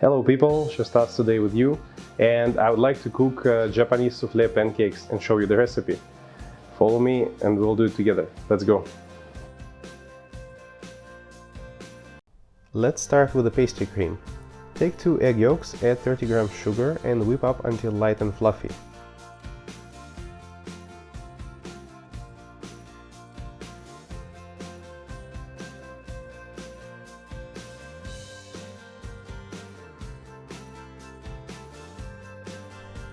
Hello people, Shostas today with you, and I would like to cook Japanese souffle pancakes and show you the recipe. Follow me and we'll do it together. Let's go! Let's start with the pastry cream. Take 2 egg yolks, add 30 grams sugar and whip up until light and fluffy.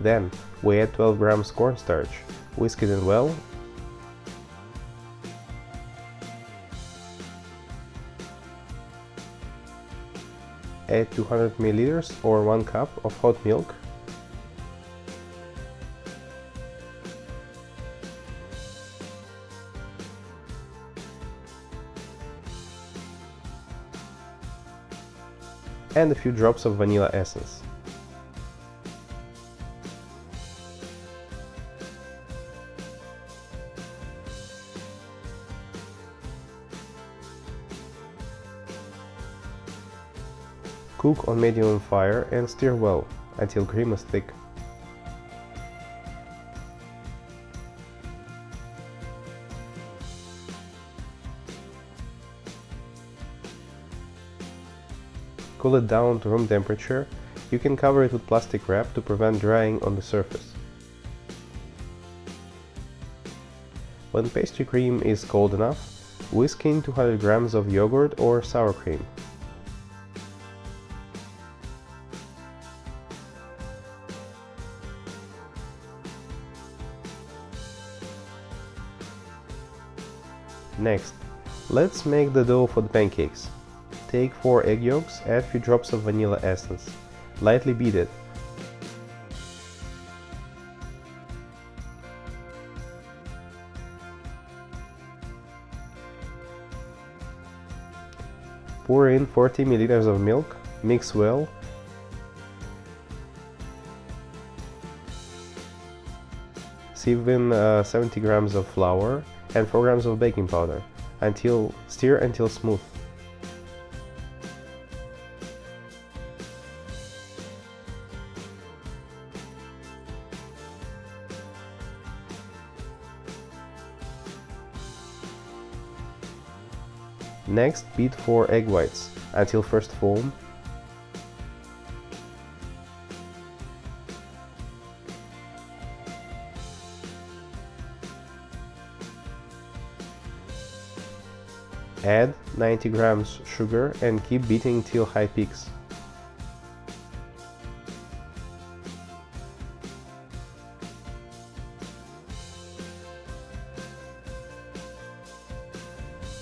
Then, we add 12 grams cornstarch, whisk it in well, add 200 milliliters or 1 cup of hot milk, and a few drops of vanilla essence. Cook on medium fire and stir well until cream is thick. Cool it down to room temperature. You can cover it with plastic wrap to prevent drying on the surface. When pastry cream is cold enough, whisk in 200 grams of yogurt or sour cream. Next, let's make the dough for the pancakes. Take 4 egg yolks, add a few drops of vanilla essence. Lightly beat it. Pour in 40 milliliters of milk, mix well. Sieve in 70 grams of flour and 4 grams of baking powder. Stir until smooth. Next, beat 4 egg whites until first foam. Add 90 grams sugar and keep beating till high peaks.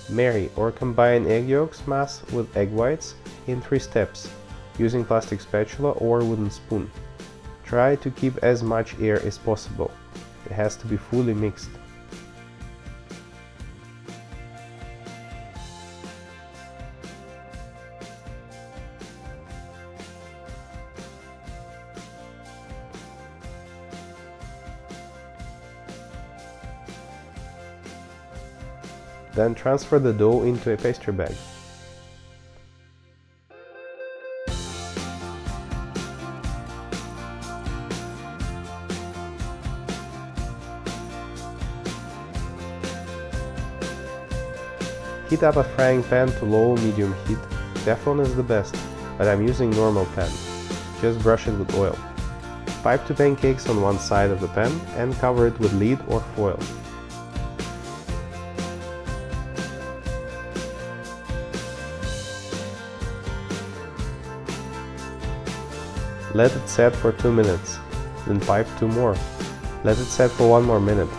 Marry or combine egg yolks mass with egg whites in 3 steps, using plastic spatula or wooden spoon. Try to keep as much air as possible. It has to be fully mixed. Then transfer the dough into a pastry bag. Heat up a frying pan to low-medium heat. Teflon is the best, but I'm using normal pan. Just brush it with oil. Pipe 2 pancakes on one side of the pan and cover it with lid or foil. Let it set for 2 minutes, then pipe 2 more. Let it set for 1 more minute.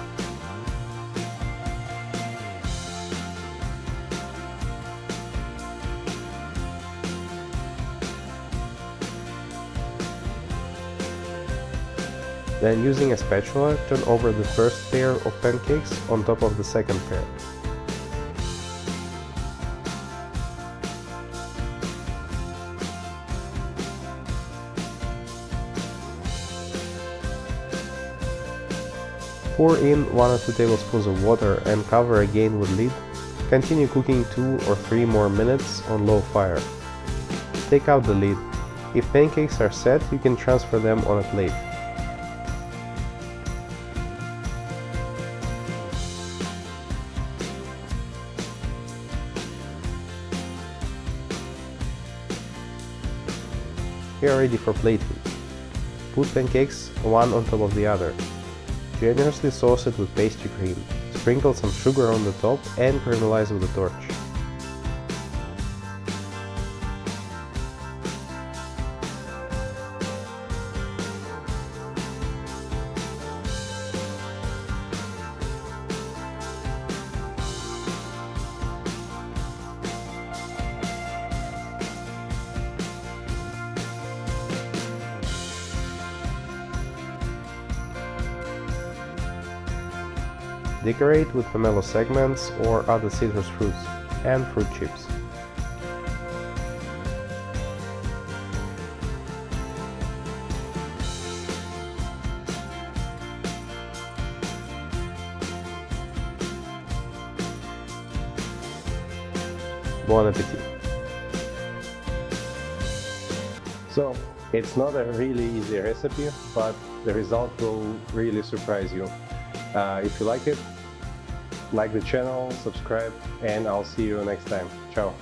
Then, using a spatula, turn over the first pair of pancakes on top of the second pair. Pour in 1 or 2 tablespoons of water and cover again with lid. Continue cooking 2 or 3 more minutes on low fire. Take out the lid. If pancakes are set, you can transfer them on a plate. They are ready for plating. Put pancakes one on top of the other. Generously sauce it with pastry cream. Sprinkle some sugar on the top and caramelize with a torch. Decorate with pomelo segments or other citrus fruits and fruit chips. Bon appetit! So, it's not a really easy recipe, but the result will really surprise you. If you like it, like the channel, subscribe, and I'll see you next time. Ciao!